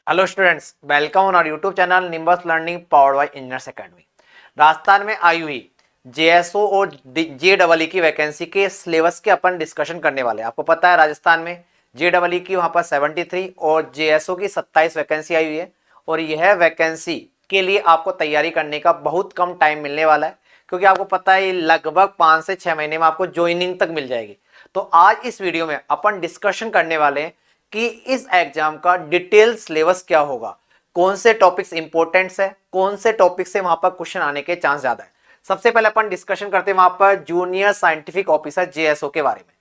Hello students, welcome on our YouTube channel Nimbus learning powered by engineers academy. Rajasthan में आई हुई JSO और JEE की वैकेंसी के सिलेबस के अपन डिस्कशन करने वाले हैं। आपको पता है राजस्थान में जेईई की वहां पर 73 और जेएसओ की 27 वैकेंसी आई हुई है और यह वैकेंसी के लिए आपको तैयारी करने का बहुत कम टाइम मिलने वाला है, क्योंकि आपको पता है लगभग 5 से 6 महीने में आपको ज्वाइनिंग तक मिल जाएगी। तो आज इस वीडियो में अपन डिस्कशन करने वाले हैं कि इस एग्जाम का डिटेल सिलेबस क्या होगा, कौन से टॉपिक्स इंपॉर्टेंट है, कौन से टॉपिक से वहां पर क्वेश्चन आने के चांस ज्यादा है। सबसे पहले अपन डिस्कशन करते हैं वहां पर जूनियर साइंटिफिक ऑफिसर जेएसओ के बारे में।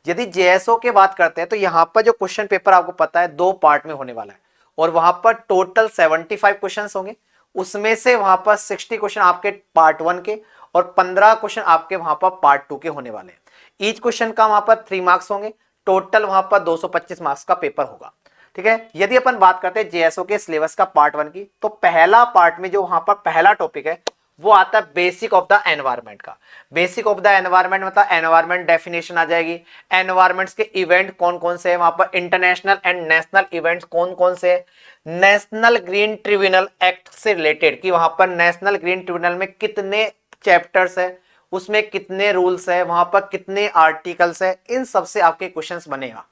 यदि जेएसओ की बात करते हैं तो यहाँ पर जो क्वेश्चन पेपर आपको पता है 2 पार्ट में होने वाला है और वहां पर टोटल 75 क्वेश्चन होंगे। उसमें से वहां पर 60 क्वेश्चन आपके पार्ट 1 के और 15 क्वेश्चन आपके वहां पर पार्ट 2 के होने वाले हैं। ईच क्वेश्चन का वहां पर 3 मार्क्स होंगे। टोटल वहां पर 225 मार्क्स का पेपर होगा। ठीक है, यदि अपन बात करते हैं जेएसओ के सिलेबस का पार्ट 1 की, तो पहला पार्ट में जो वहां पर पहला टॉपिक है वो आता है बेसिक ऑफ द एनवायरमेंट का। बेसिक ऑफ द एनवायरमेंट मतलब एनवायरमेंट डेफिनेशन आ जाएगी, एनवायरमेंट्स के इवेंट कौन कौन से हैं, वहां पर इंटरनेशनल एंड नेशनल इवेंट्स कौन कौन से हैं, नेशनल ग्रीन ट्रिब्यूनल एक्ट से रिलेटेड कि वहां पर नेशनल ग्रीन ट्रिब्यूनल में कितने चैप्टर्स है, उसमें कितने रूल्स है, वहां पर कितने आर्टिकल्स है, इन सब से आपके क्वेश्चंस बनेगा।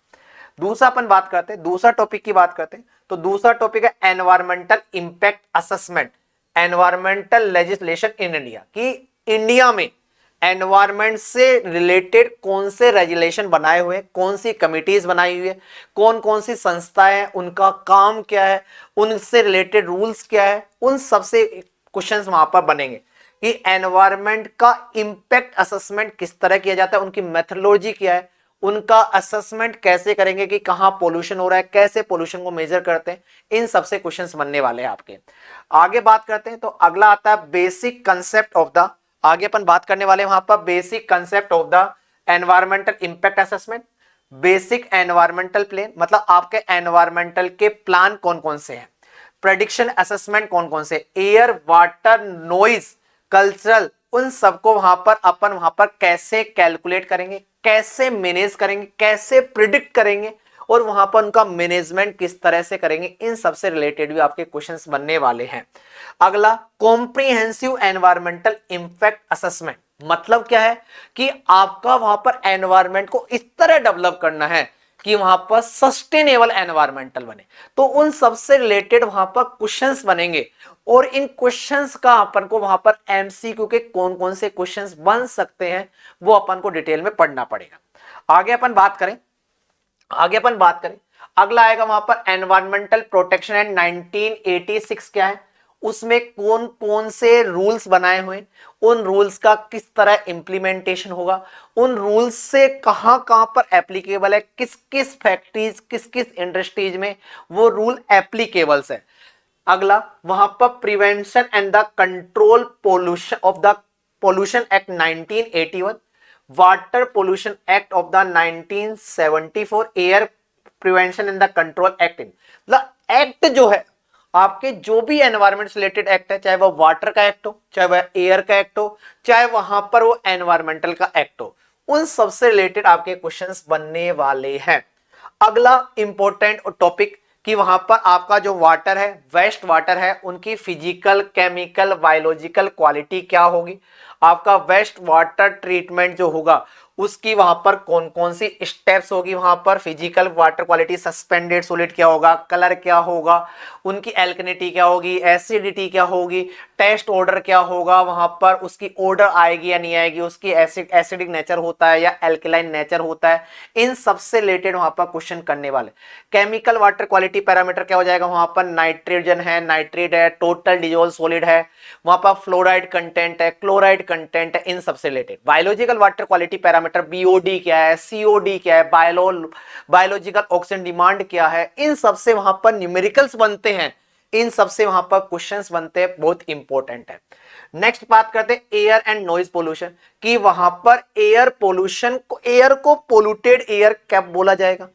दूसरा अपन बात करते हैं, दूसरा टॉपिक की बात करते हैं तो दूसरा टॉपिक है environmental impact assessment, environmental legislation in India कि इंडिया में एनवायरमेंट से रिलेटेड कौन से रेगुलेशन बनाए हुए हैं, कौन सी कमिटीज बनाई हुई है, कौन कौन सी संस्थाएं हैं, उनका काम क्या है, उनसे रिलेटेड रूल्स क्या है, उन सबसे क्वेश्चंस वहां पर बनेंगे कि एनवायरमेंट का इंपैक्ट असेसमेंट किस तरह किया जाता है, उनकी मेथोडोलॉजी क्या है, उनका असेसमेंट कैसे करेंगे कि कहां पोल्यूशन हो रहा है, कैसे पोल्यूशन को मेजर करते हैं, इन सबसे क्वेश्चंस बनने वाले हैं आपके। आगे बात करते हैं तो अगला आता है बेसिक कंसेप्ट ऑफ द, आगे अपन बात करने वाले हैं वहां पर basic concept of the environmental impact assessment. Basic environmental plan मतलब आपके एनवायरमेंटल के प्लान कौन कौन से हैं, प्रेडिक्शन असेसमेंट कौन कौन से, एयर वाटर नॉइज कल्चरल, उन सबको वहां पर अपन वहां पर कैसे कैलकुलेट करेंगे, कैसे मैनेज करेंगे, कैसे प्रिडिक्ट करेंगे और वहां पर उनका मैनेजमेंट किस तरह से करेंगे, इन सबसे रिलेटेड भी आपके क्वेश्चंस बनने वाले हैं। अगला कॉम्प्रिहेंसिव एनवायरमेंटल इंपैक्ट असेसमेंट मतलब क्या है कि आपका वहां पर एनवायरमेंट को इस तरह डेवलप करना है कि वहां पर सस्टेनेबल एनवायरमेंटल बने, तो उन सबसे रिलेटेड वहां पर क्वेश्चंस बनेंगे और इन क्वेश्चंस का अपन को वहां पर एमसीक्यू के कौन कौन से क्वेश्चंस बन सकते हैं वो अपन को डिटेल में पढ़ना पड़ेगा। आगे अपन बात करें अगला आएगा वहां पर एनवायरमेंटल प्रोटेक्शन एंड 1986 क्या है, उसमें कौन कौन से रूल्स बनाए हुए, उन रूल्स का किस तरह इंप्लीमेंटेशन होगा, उन रूल्स से कहां कहां पर एप्लीकेबल है, किस किस फैक्ट्रीज किस किस इंडस्ट्रीज में वो रूल एप्लीकेबल्स है। अगला वहां पर prevention and the control pollution of the pollution act 1981, water pollution act of the 1974, air prevention and the control act. मतलब एक्ट जो है आपके जो भी एनवायरमेंट रिलेटेड एक्ट है, चाहे वह वाटर का एक्ट हो, चाहे वह एयर का एक्ट हो, चाहे वहां पर वो एनवायरमेंटल का एक्ट हो, उन सबसे रिलेटेड आपके क्वेश्चंस बनने वाले हैं। अगला इंपॉर्टेंट टॉपिक कि वहां पर आपका जो वाटर है, वेस्ट वाटर है, उनकी फिजिकल केमिकल बायोलॉजिकल क्वालिटी क्या होगी, आपका वेस्ट वाटर ट्रीटमेंट जो होगा उसकी वहां पर कौन कौन सी स्टेप्स होगी, वहां पर physical water quality suspended solid क्या होगा, कलर क्या होगा, उनकी एल्कनिटी क्या होगी, एसिडिटी क्या होगी, टेस्ट ऑर्डर क्या होगा, वहां पर उसकी ऑर्डर आएगी या नहीं आएगी, उसकी एसिडिक नेचर होता है या एल्कलाइन नेचर होता है, इन सबसे रिलेटेड वहां पर क्वेश्चन करने वाले। केमिकल वाटर क्वालिटी पैरामीटर क्या हो जाएगा, वहां पर नाइट्रोजन है, नाइट्रेट है, टोटल डिजोल्व सॉलिड है, वहां पर फ्लोराइड कंटेंट है, क्लोराइड कंटेंट है, इन सबसे related. Biological water quality parameter BOD क्या है, सीओडी क्या है, बायोलॉजिकल ऑक्सीजन डिमांड क्या है, इन सबसे वहां पर न्यूमेरिकल्स बनते हैं, इन सबसे वहां पर क्वेश्चंस बनते हैं, बहुत इंपॉर्टेंट है। नेक्स्ट बात करते हैं एयर एंड नॉइज पोल्यूशन कि वहां पर एयर पोल्यूशन को, एयर को पोल्यूटेड एयर क्या बोला जाएगा,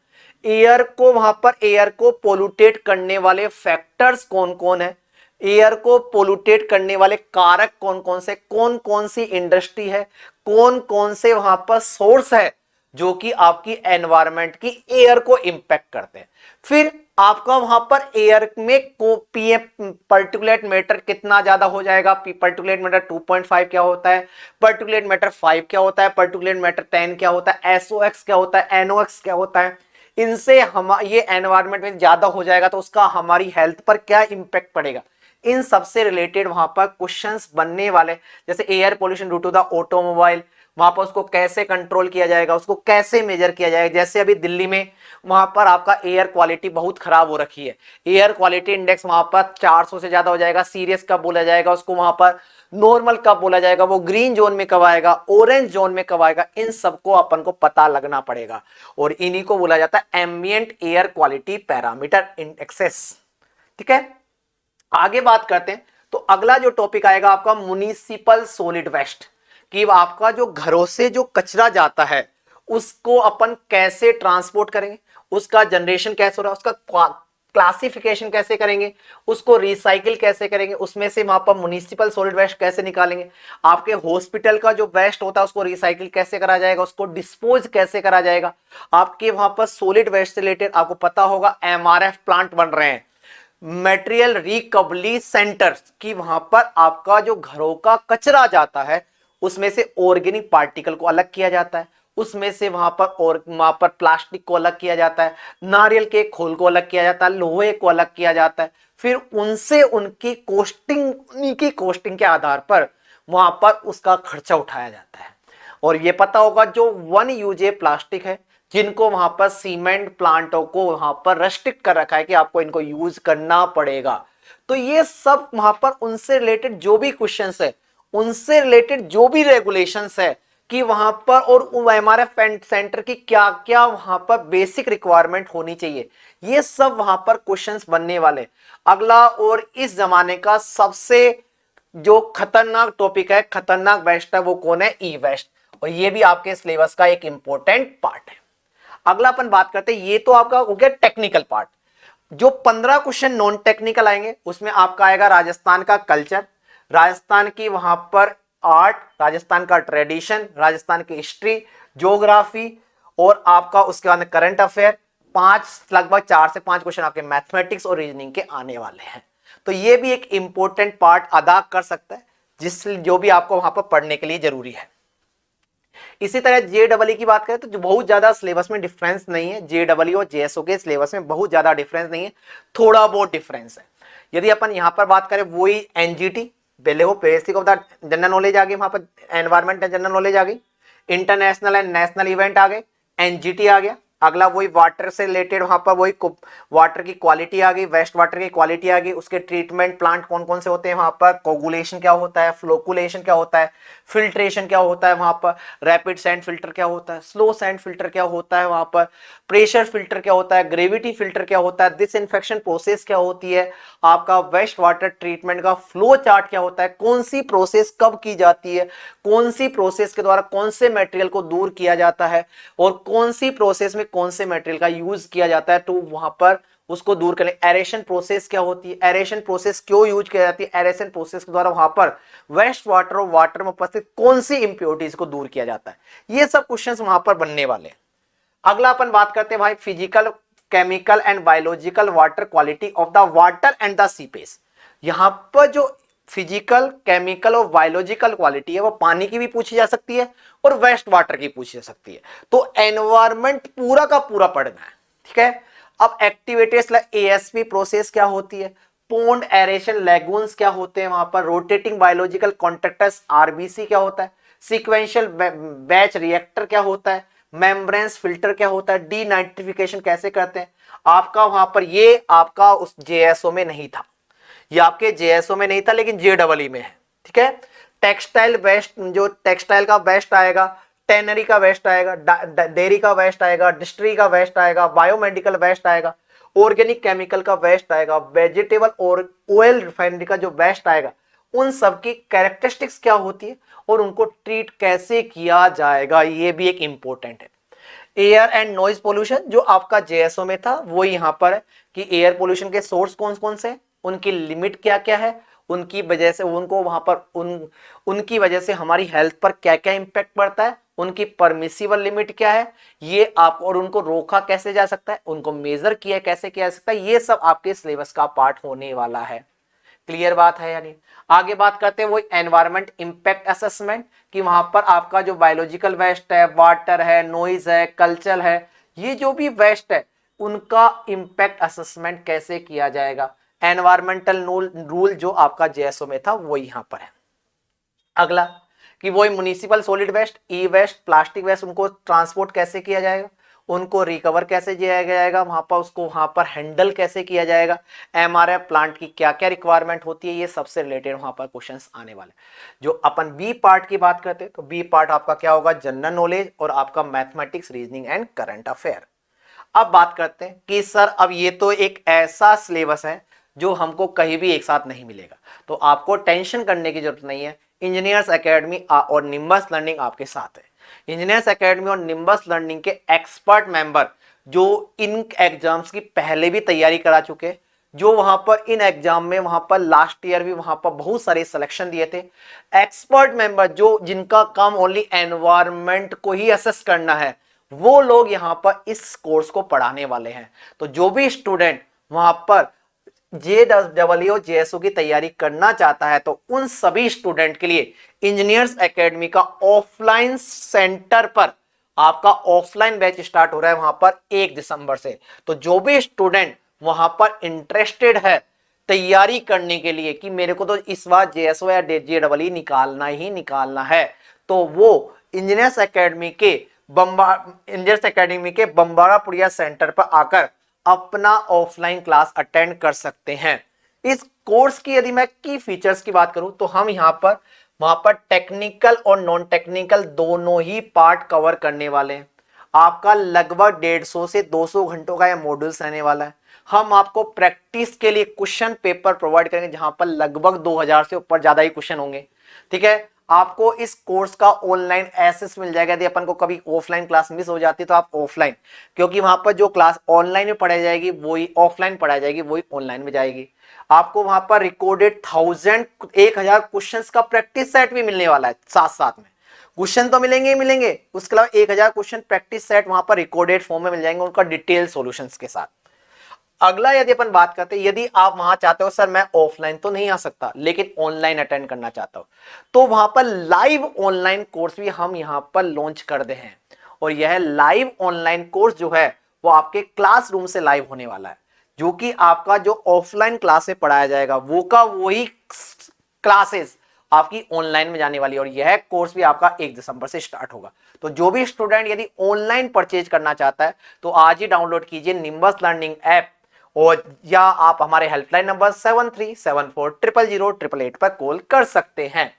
एयर को वहां पर एयर को पोल्यूटेट करने वाले फैक्टर्स कौन कौन है, एयर को पोल्यूटेट करने वाले कारक कौन कौन से, कौन कौन सी इंडस्ट्री है, कौन कौन से वहां पर सोर्स है जो कि आपकी एनवायरनमेंट की एयर को इंपैक्ट करते हैं। फिर आपका वहां पर एयर में को पीएम पर्टिकुलेट मैटर कितना ज्यादा हो जाएगा, पर्टिकुलेट मैटर 2.5 क्या होता है, पर्टिकुलेट मैटर 5 क्या होता है, पर्टिकुलेट मैटर 10 क्या होता है, एसओएक्स क्या होता है, एनओएक्स क्या होता है। इनसे हम ये एनवायरनमेंट में ज्यादा हो जाएगा तो उसका हमारी हेल्थ पर क्या इंपैक्ट पड़ेगा, इन सबसे रिलेटेड वहां पर क्वेश्चंस बनने वाले। जैसे air pollution due to the automobile, वहां पर उसको कैसे कंट्रोल किया जाएगा, उसको कैसे मेजर किया जाएगा। जैसे अभी दिल्ली में वहां पर आपका एयर क्वालिटी बहुत खराब हो रखी है, एयर क्वालिटी इंडेक्स वहां पर 400 से ज्यादा हो जाएगा। सीरियस कब बोला जाएगा उसको, वहां पर नॉर्मल कब बोला जाएगा, वो ग्रीन जोन में कब आएगा, ऑरेंज जोन में कब आएगा, इन सबको अपन को पता लगना पड़ेगा। और इन्हीं को बोला जाता है ambient air quality parameter indexes. ठीक है, आगे बात करते हैं। तो अगला जो टॉपिक आएगा आपका म्युनिसिपल सॉलिड वेस्ट, कि आपका जो घरों से जो कचरा जाता है उसको अपन कैसे ट्रांसपोर्ट करेंगे, उसका जनरेशन कैसे हो रहा है, उसका क्लासिफिकेशन कैसे करेंगे, उसको रिसाइकिल कैसे करेंगे, उसमें से वहां पर म्युनिसिपल सॉलिड वेस्ट कैसे निकालेंगे, आपके हॉस्पिटल का जो वेस्ट होता है उसको रिसाइकिल कैसे करा जाएगा, उसको डिस्पोज कैसे करा जाएगा। आपके वहां पर सॉलिड वेस्ट से रिलेटेड आपको पता होगा एमआरएफ प्लांट बन रहे हैं, मटेरियल रिकवरी सेंटर्स, की वहां पर आपका जो घरों का कचरा जाता है उसमें से ऑर्गेनिक पार्टिकल को अलग किया जाता है, उसमें से वहां पर प्लास्टिक को अलग किया जाता है, नारियल के खोल को अलग किया जाता है, लोहे को अलग किया जाता है। फिर उनसे उनकी कोस्टिंग के आधार पर वहां पर उसका खर्चा उठाया जाता है। और ये पता होगा जो वन यूजे प्लास्टिक है, जिनको वहां पर सीमेंट प्लांटों को वहां पर रेस्ट्रिक्ट कर रखा है कि आपको इनको यूज करना पड़ेगा। तो ये सब वहां पर उनसे रिलेटेड जो भी क्वेश्चंस है, उनसे रिलेटेड जो भी रेगुलेशंस है कि वहां पर, और एमआरएफ सेंटर की क्या क्या वहां पर बेसिक रिक्वायरमेंट होनी चाहिए, ये सब वहां पर क्वेश्चंस बनने वाले। अगला और इस जमाने का सबसे जो खतरनाक टॉपिक है, खतरनाक वेस्ट है, वो कौन है, ई वेस्ट। और ये भी आपके सिलेबस का एक इंपॉर्टेंट पार्ट है। अगला अपन बात करते हैं, ये तो आपका हो गया टेक्निकल पार्ट। जो 15 क्वेश्चन नॉन टेक्निकल आएंगे उसमें आपका आएगा राजस्थान का कल्चर, राजस्थान की वहां पर आर्ट, राजस्थान का ट्रेडिशन, राजस्थान की हिस्ट्री, ज्योग्राफी, और आपका उसके बाद करंट अफेयर। लगभग 4 से 5 क्वेश्चन आपके मैथमेटिक्स और रीजनिंग के आने वाले हैं। तो ये भी एक इंपॉर्टेंट पार्ट अदा कर सकता है, जो भी आपको वहां पर पढ़ने के लिए जरूरी है। इसी तरह जेडबलई की बात करें तो जो बहुत ज्यादा सिलेबस में डिफरेंस नहीं है, जेडबलई और जेएसओ के सिलेबस में बहुत ज्यादा डिफरेंस नहीं है, थोड़ा बहुत डिफरेंस है। यदि अपन यहां पर बात करें वही एनजीटी, पहले वो basic of the general knowledge आ गई, वहां पर एनवायरमेंट एंड जनरल नॉलेज आ गई, इंटरनेशनल एंड नेशनल इवेंट आ गए, एनजीटी आ गया। अगला वही वाटर से रिलेटेड, वहां पर वही वाटर की क्वालिटी आ गई, वेस्ट वाटर की क्वालिटी आ गई, उसके ट्रीटमेंट प्लांट कौन कौन से होते हैं वहां पर, कोगुलेशन क्या होता है, फ्लोकुलेशन क्या होता है, फिल्ट्रेशन क्या होता है वहां पर, रैपिड सैंड फिल्टर क्या होता है, स्लो सैंड फिल्टर क्या होता है वहां पर, प्रेशर फिल्टर क्या होता है, ग्रेविटी फिल्टर क्या होता है, डिसइंफेक्शन प्रोसेस क्या होती है, आपका वेस्ट वाटर ट्रीटमेंट का फ्लो चार्ट क्या होता है, कौन सी प्रोसेस कब की जाती है, कौन सी प्रोसेस के द्वारा कौन से मटेरियल को दूर किया जाता है, और कौन सी प्रोसेस में कौन से मटेरियल का यूज किया जाता है तो वहां पर उसको दूर करें। एरेशन प्रोसेस क्या होती है, एरेशन प्रोसेस क्यों यूज की जाती है, एरेशन प्रोसेस के द्वारा वहां पर वेस्ट वाटर और वाटर में उपस्थित कौन सी इंप्योरिटीज को दूर किया जाता है। ये सब क्वेश्चंस वहां पर बनने वाले हैं। अगला अपन बात करते हैं भाई physical, chemical and biological water quality of the water and the seepage. यहां पर जो फिजिकल, केमिकल और बायोलॉजिकल क्वालिटी है वो पानी की भी पूछी जा सकती है और वेस्ट वाटर की पूछी जा सकती है। तो एनवायरमेंट पूरा का पूरा पढ़ना है, ठीक है। अब एक्टिविटीज लाइक एएसपी प्रोसेस क्या होती है, पोन्ड एरेशन लेगून्स क्या होते हैं वहां पर, रोटेटिंग बायोलॉजिकल कॉन्ट्रैक्टर्स आरबीसी क्या होता है, सीक्वेंशियल बैच रिएक्टर क्या होता है, मेम्ब्रेन्स फिल्टर क्या होता है, डीनाइट्रिफिकेशन कैसे करते हैं। आपका वहां पर ये आपका उस जेएसओ में नहीं था, ये आपके जेएसओ में नहीं था लेकिन जेडबलई में है, ठीक है। टेक्सटाइल वेस्ट, जो टेक्सटाइल का वेस्ट आएगा, टेनरी का वेस्ट आएगा, डेयरी का वेस्ट आएगा, डिस्ट्री का वेस्ट आएगा, बायोमेडिकल वेस्ट आएगा, ऑर्गेनिक केमिकल का वेस्ट आएगा, वेजिटेबल और ऑयल रिफाइनरी का जो वेस्ट आएगा, उन सब की कैरेक्टरिस्टिक्स क्या होती है और उनको ट्रीट कैसे किया जाएगा, ये भी एक इंपॉर्टेंट है। एयर एंड नॉइज पोल्यूशन जो आपका जेएसओ में था वो यहां पर है कि एयर पोल्यूशन के सोर्स कौन कौन से, उनकी लिमिट क्या क्या है, उनकी वजह से उनको वहां पर उनकी वजह से हमारी हेल्थ पर क्या क्या इंपैक्ट पड़ता है, उनकी परमिसिबल लिमिट क्या है, ये आप, और उनको रोका कैसे जा सकता है, उनको मेजर किया कैसे किया जा सकता है, ये सब आपके सिलेबस का पार्ट होने वाला है। क्लियर बात है यानी। आगे बात करते हैं वो एनवायरमेंट इंपैक्ट असेसमेंट, कि वहां पर आपका जो बायोलॉजिकल वेस्ट है, वाटर है, नॉइज है, कल्चर है, ये जो भी वेस्ट है उनका इंपैक्ट असेसमेंट कैसे किया जाएगा। एनवायरमेंटल रूल जो आपका जेएसओ में था वो यहां पर है। अगला कि वही म्युनिसिपल सॉलिड वेस्ट, ई वेस्ट, प्लास्टिक वेस्ट, उनको ट्रांसपोर्ट कैसे किया जाएगा, उनको रिकवर कैसे किया जाएगा, वहां पर उसको वहां पर हैंडल कैसे किया जाएगा, एमआरएफ प्लांट की क्या क्या रिक्वायरमेंट होती है, ये सबसे रिलेटेड वहां पर क्वेश्चंस आने वाले। जो अपन बी पार्ट की बात करते हैं तो बी पार्ट आपका क्या होगा, जनरल नॉलेज और आपका mathematics, reasoning and current affair. अब बात करते हैं कि सर अब ये तो एक ऐसा सिलेबस है जो हमको कहीं भी एक साथ नहीं मिलेगा, तो आपको टेंशन करने की जरूरत नहीं है। इंजीनियर्स एकेडमी और निम्बस लर्निंग आपके साथ है। इंजीनियर्स एकेडमी और निम्बस लर्निंग के एक्सपर्ट मेंबर जो इन एग्जाम्स की पहले भी तैयारी करा चुके, जो वहां पर इन एग्जाम में वहां पर लास्ट ईयर भी वहां पर बहुत सारे सिलेक्शन दिए थे, एक्सपर्ट मेंबर जो जिनका काम ओनली एनवायरमेंट को ही असेस करना है, वो लोग यहां पर इस कोर्स को पढ़ाने वाले हैं। तो जो भी स्टूडेंट वहां पर JEE जेएसओ की तैयारी करना चाहता है तो उन सभी स्टूडेंट के लिए इंजीनियर्स एकेडमी का ऑफलाइन सेंटर पर आपका ऑफलाइन बैच स्टार्ट हो रहा है वहां पर 1 दिसंबर से। तो जो भी स्टूडेंट वहां पर इंटरेस्टेड है तैयारी करने के लिए कि मेरे को तो इस बार जेएसओ या JEE निकालना ही निकालना है, तो वो इंजीनियर्स एकेडमी के बम्बारापुरिया सेंटर पर आकर अपना ऑफलाइन क्लास अटेंड कर सकते हैं। इस कोर्स की यदि मैं की फीचर्स की बात करूं तो हम यहां पर वहां पर टेक्निकल और नॉन टेक्निकल दोनों ही पार्ट कवर करने वाले हैं। आपका लगभग 150 से 200 घंटों का यह मॉड्यूल्स रहने वाला है। हम आपको प्रैक्टिस के लिए क्वेश्चन पेपर प्रोवाइड करेंगे जहां पर लगभग 2000 से ऊपर ज्यादा ही क्वेश्चन होंगे। ठीक है, आपको इस कोर्स का ऑनलाइन एक्सेस मिल जाएगा। यदि अपन को कभी ऑफलाइन क्लास मिस हो जाती है तो आप ऑफलाइन, क्योंकि वहां पर जो क्लास ऑनलाइन में पढ़ाई जाएगी वही ऑफलाइन पढ़ाई जाएगी, वही ऑनलाइन में जाएगी। आपको वहां पर रिकॉर्डेड 1000 क्वेश्चंस का प्रैक्टिस सेट भी मिलने वाला है। साथ साथ में क्वेश्चन तो मिलेंगे ही मिलेंगे, उसके अलावा 1000 क्वेश्चन प्रैक्टिस सेट वहां पर रिकॉर्डेड फॉर्म में मिल जाएंगे उनका डिटेल सॉल्यूशंस के साथ। अगला यदि अपन बात करते हैं, यदि आप वहां चाहते हो सर मैं ऑफलाइन तो नहीं आ सकता लेकिन ऑनलाइन अटेंड करना चाहता हूं, तो वहां पर लाइव ऑनलाइन कोर्स भी हम यहां पर लॉन्च कर दे हैं। और यह लाइव ऑनलाइन कोर्स जो है वो आपके क्लासरूम से लाइव होने वाला है, जो कि आपका जो ऑफलाइन क्लास में पढ़ाया जाएगा वो का वही क्लासेस आपकी ऑनलाइन में जाने वाली है। और यह कोर्स भी आपका 1 दिसंबर से स्टार्ट होगा। तो जो भी स्टूडेंट यदि ऑनलाइन परचेज करना चाहता है तो आज ही डाउनलोड कीजिए निम्बस लर्निंग ऐप, और या आप हमारे हेल्पलाइन नंबर 7374000888 पर कॉल कर सकते हैं।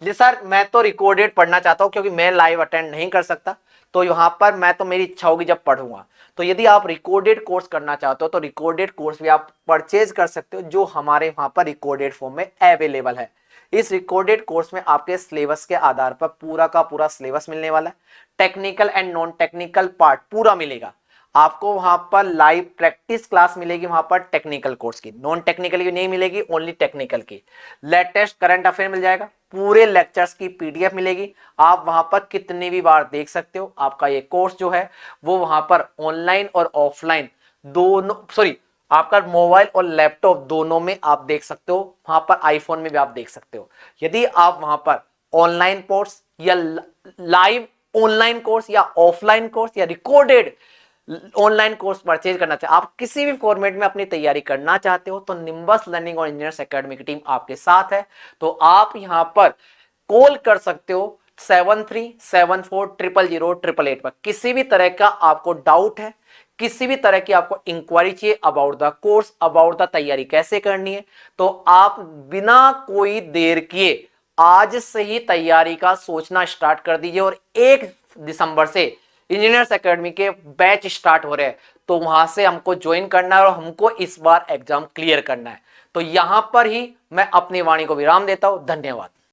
जी सर मैं तो रिकॉर्डेड पढ़ना चाहता हूं क्योंकि मैं लाइव अटेंड नहीं कर सकता, तो यहां पर मैं तो मेरी इच्छा होगी जब पढ़ूंगा। तो यदि आप रिकॉर्डेड कोर्स करना चाहते हो तो रिकॉर्डेड कोर्स भी आप परचेज कर सकते हो, जो हमारे वहां पर रिकॉर्डेड फॉर्म में अवेलेबल है। इस रिकॉर्डेड कोर्स में आपके सिलेबस के आधार पर पूरा का पूरा सिलेबस मिलने वाला है। Technical and non technical part पूरा मिलेगा आपको। वहां पर लाइव प्रैक्टिस क्लास मिलेगी वहां पर टेक्निकल कोर्स की, नॉन टेक्निकल की नहीं मिलेगी, ओनली टेक्निकल की। लेटेस्ट करंट अफेयर मिल जाएगा, पूरे लेक्चर्स की पीडीएफ मिलेगी, आप वहां पर कितनी भी बार देख सकते हो। आपका ये कोर्स जो है वो वहां पर ऑनलाइन और ऑफलाइन दोनों, सॉरी आपका मोबाइल और लैपटॉप दोनों में आप देख सकते हो, वहां पर आईफोन में भी आप देख सकते हो। यदि आप वहां पर ऑनलाइन कोर्स या लाइव ऑनलाइन कोर्स या ऑफलाइन कोर्स या रिकॉर्डेड ऑनलाइन कोर्स परचेज करना चाहते, आप किसी भी फॉर्मेट में अपनी तैयारी करना चाहते हो तो निम्बस लर्निंग और इंजीनियर्स एकेडमी की टीम आपके साथ है। तो आप यहां पर कॉल कर सकते हो 7374000888 पर। किसी भी तरह का आपको डाउट है, किसी भी तरह की आपको इंक्वायरी चाहिए about the course, about the तैयारी कैसे करनी है, तो आप बिना कोई देर किए आज से ही तैयारी का सोचना स्टार्ट कर दीजिए। और 1 दिसंबर से इंजीनियर्स एकेडमी के बैच स्टार्ट हो रहे हैं, तो वहां से हमको ज्वाइन करना है और हमको इस बार एग्जाम क्लियर करना है। तो यहां पर ही मैं अपनी वाणी को विराम देता हूं। धन्यवाद।